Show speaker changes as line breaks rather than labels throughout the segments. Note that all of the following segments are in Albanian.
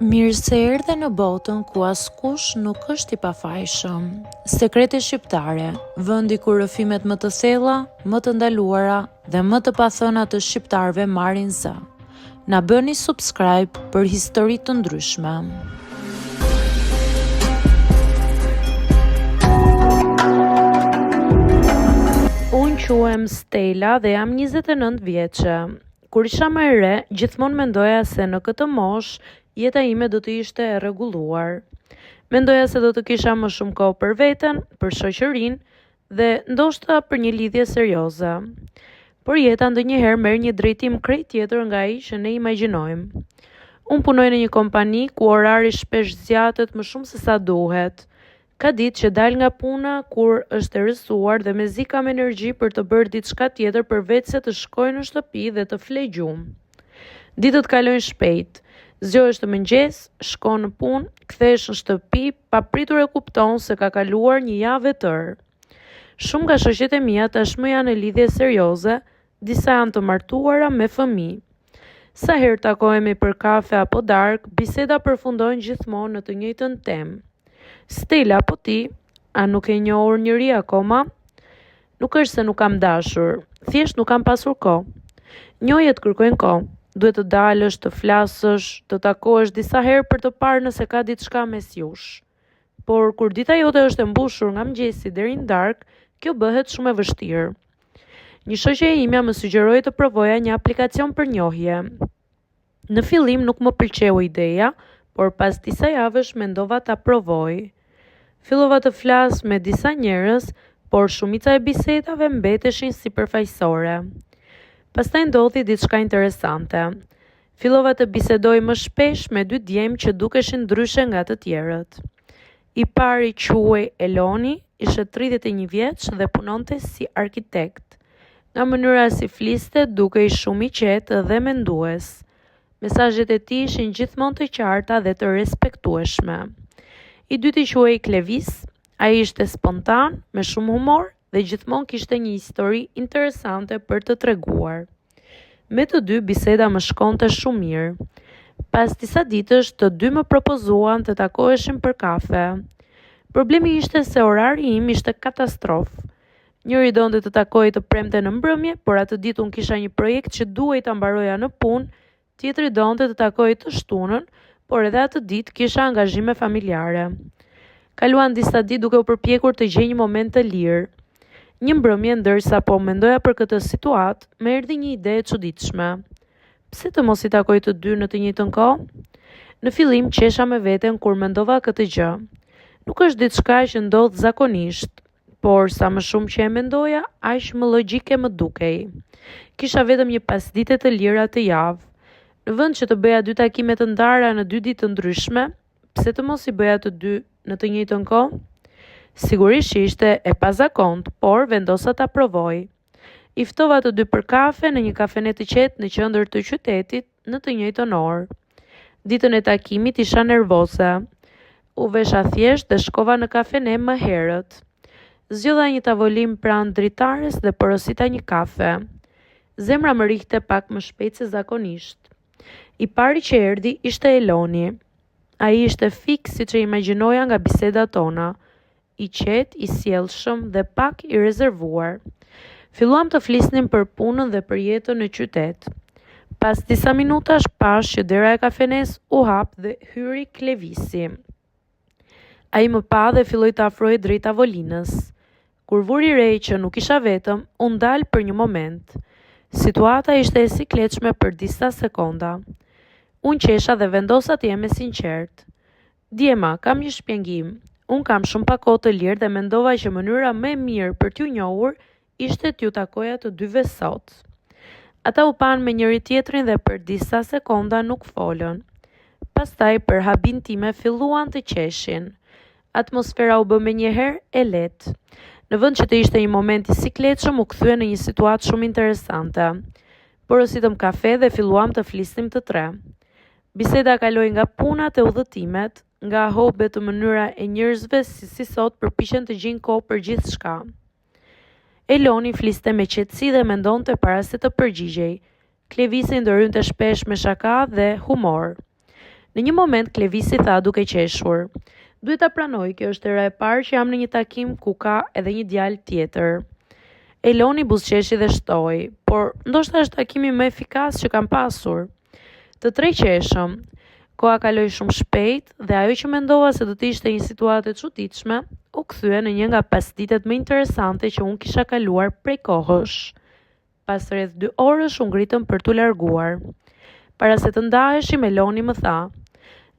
Mirë se erdhe në botën ku askush nuk është i pafajshëm. Sekrete shqiptare, vendi ku rrëfimet më të thella, më të ndaluara dhe më të pathëna të shqiptarëve marrin zë. Na bëni subscribe për histori të ndryshme. Unë quhem Stella dhe jam 29 vjeçe. Kur isha më e re, gjithmonë mendoja se në këtë moshë jeta ime do të ishte e rregulluar. Mendoja se do të kisha më shumë kohë për veten, për shoqërinë dhe ndoshta për një lidhje serioze. Por jeta ndonjëherë merr një drejtim krejt tjetër nga ai që ne imagjinojmë. Unë punoj në një kompani ku orari shpesh zgjatet më shumë se sa duhet. Ka ditë që dal nga puna kur është e rësuar dhe mezi kam energji për të bërë diçka tjetër përveç se të shkoj në shtëpi dhe të flej gjumë. Ditët kalojnë shpejt. Zgjohesh të mëngjes, shkon në punë, kthehesh në shtëpi, papritur e kupton se ka kaluar një javë e tërë. Shumë nga shoqet e mia tashmë janë në lidhje serioze, disa janë të martuara me fëmijë. Sa herë takohemi për kafe apo darkë, biseda përfundojnë gjithmonë në të njëjtën temë. Stella, po ti, a nuk e njohur njëri akoma? Nuk është se nuk kam dashur, thjesht nuk kam pasur kohë. Njohjet kërkojnë kohë. Duhet të dalësh, të flasësh, të takohesh disa herë për të parë nëse ka diçka mes jush. Por kur dita jote është e mbushur nga mëngjesi deri në darkë, kjo bëhet shumë e vështirë. Një shoqe e imja më sugjeroi të provoja një aplikacion për njohje. Në fillim nuk më pëlqeu ideja, por pas disa javësh mendova ta provoj. Fillova të flas me disa njerëz, por shumica e bisedave mbeteshin sipërfaqësore. Pastaj ndodhi diçka interesante. Fillova të bisedoj më shpesh me dy djemë që dukeshin ndryshe nga të tjerët. I pari quhej Eloni, ishte 31 vjeç dhe punonte si arkitekt. Nga mënyra si fliste, dukej shumë i qetë dhe mendues. Mesazhet e tij ishin gjithmonë të qarta dhe të respektueshme. I dyti quhej Klevis, ai ishte spontan, me shumë humor dhe gjithmonë kishte një histori interesante për të treguar. Me të dy biseda më shkonte shumë mirë. Pas disa ditësh të dy më propozuan të takoheshin për kafe. Problemi ishte se orari im ishte katastrofë. Njëri donte të takojë të premte në mbrëmje, por atë ditë unë kisha një projekt që duhej ta mbaroja në punë, tjetri donte të takojë të shtunën, por edhe atë ditë kisha angazhime familjare. Kaluan disa ditë duke u përpjekur të gjej një moment të lirë. Një mbrëmje ndërsa po mendoja për këtë situatë, më erdhi një ide e çuditshme. Pse të mos i takoj të dy në të njëjtën kohë? Në fillim qesha me veten kur mendova këtë gjë. Nuk është diçka që ndodh zakonisht, por sa më shumë që e mendoja, aq më logjike më dukej. Kisha vetëm një pasdite të lira të javë. Në vend që të bëja 2 takime të ndara në 2 ditë të ndryshme, pse të mos i bëja të dy në të njëjtën kohë? Sigurisht ishte e pazakontë, por vendosa ta provoj. I ftova të dy për kafe në një kafene të qetë në qendër të qytetit në të njëjtën orë. Ditën e takimit isha nervoze. U vesha thjesht dhe shkova në kafene më herët. Zgjodha një tavolinë pranë dritares dhe porosita një kafe. Zemra më rihte pak më shpejt se zakonisht. I pari që erdhi ishte Eloni. Ai ishte fiks siç e imagjinoja nga bisedat tona. I qetë, i sjellshëm dhe pak i rezervuar. Filluam të flisnim për punën dhe për jetën në qytet. Pas disa minutash pash që dera e kafenes u hap dhe hyri Klevisi. Ai më pa dhe filloi të afrohej drejt tavolinës. Kur vuri re që nuk isha vetëm, u ndal për një moment. Situata ishte e sikletshme për disa sekonda. Unë qesha dhe vendosa të jem e sinqert. Djema, kam një shpjegim. Unë kam shumë pak kohë të lirë dhe mendova që mënyra më e mirë për t'ju njohur ishte t'ju takoja të dyve sot. Ata u panë me njëri tjetrin dhe për disa sekonda nuk folën. Pastaj për habin time filluan të qeshin. Atmosfera u bë menjëherë e lehtë. Në vend që të ishte një moment i sikletshëm, u kthye në një situatë shumë interesante. Porositëm kafe dhe filluam të flisnim të tre. Biseda kaloi nga punat e udhëtimet, nga hobet të mënyra e njerëzve si sot përpiqen të gjejnë kohë për gjithçka. Eloni fliste me qetësi dhe mendonte para se të përgjigjej. Klevisi ndërhynte shpesh me shaka dhe humor. Në një moment Klevisi tha duke qeshur: "Duhet ta pranoj, kjo është hera e parë që jam në një takim ku ka edhe një djalë tjetër." Eloni buzëqeshi dhe shtoi: "Por ndoshta është takimi më efikas që kam pasur." Të tre qeshëm. Koha kaloi shumë shpejt dhe ajo që mendova se do të ishte një situatë e çuditshme, u kthye në një nga pasditet më interesante që unë kisha kaluar prej kohësh. Pas rreth 2 orësh u ngritëm për t'u larguar. Para se të ndaheshim, Eloni më tha: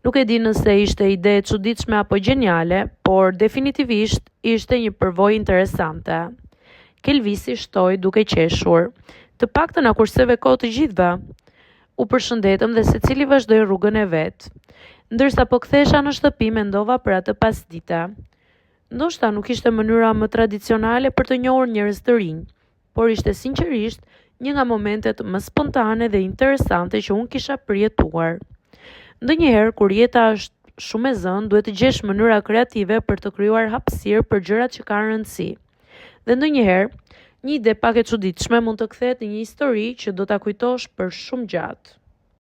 "Nuk e di nëse ishte ide e çuditshme apo geniale, por definitivisht ishte një përvojë interesante." Kelvisi shtoi duke qeshur: "Të paktën na kurseve kohë të gjithëve." U përshëndetëm dhe secili vazhdoi rrugën e vet. Ndërsa po kthehesha në shtëpi, mendova për atë pasdite. Ndoshta nuk ishte mënyra më tradicionale për të njohur njerëz të rinj, por ishte sinqerisht një nga momentet më spontane dhe interesante që unë kisha përjetuar. Ndonjëherë kur jeta është shumë e zënë, duhet të gjesh mënyra kreative për të krijuar hapësirë për gjërat që kanë rëndësi. Dhe ndonjëherë, një ide pak e çuditshme mund të kthehet në një histori që do ta kujtosh për shumë gjatë.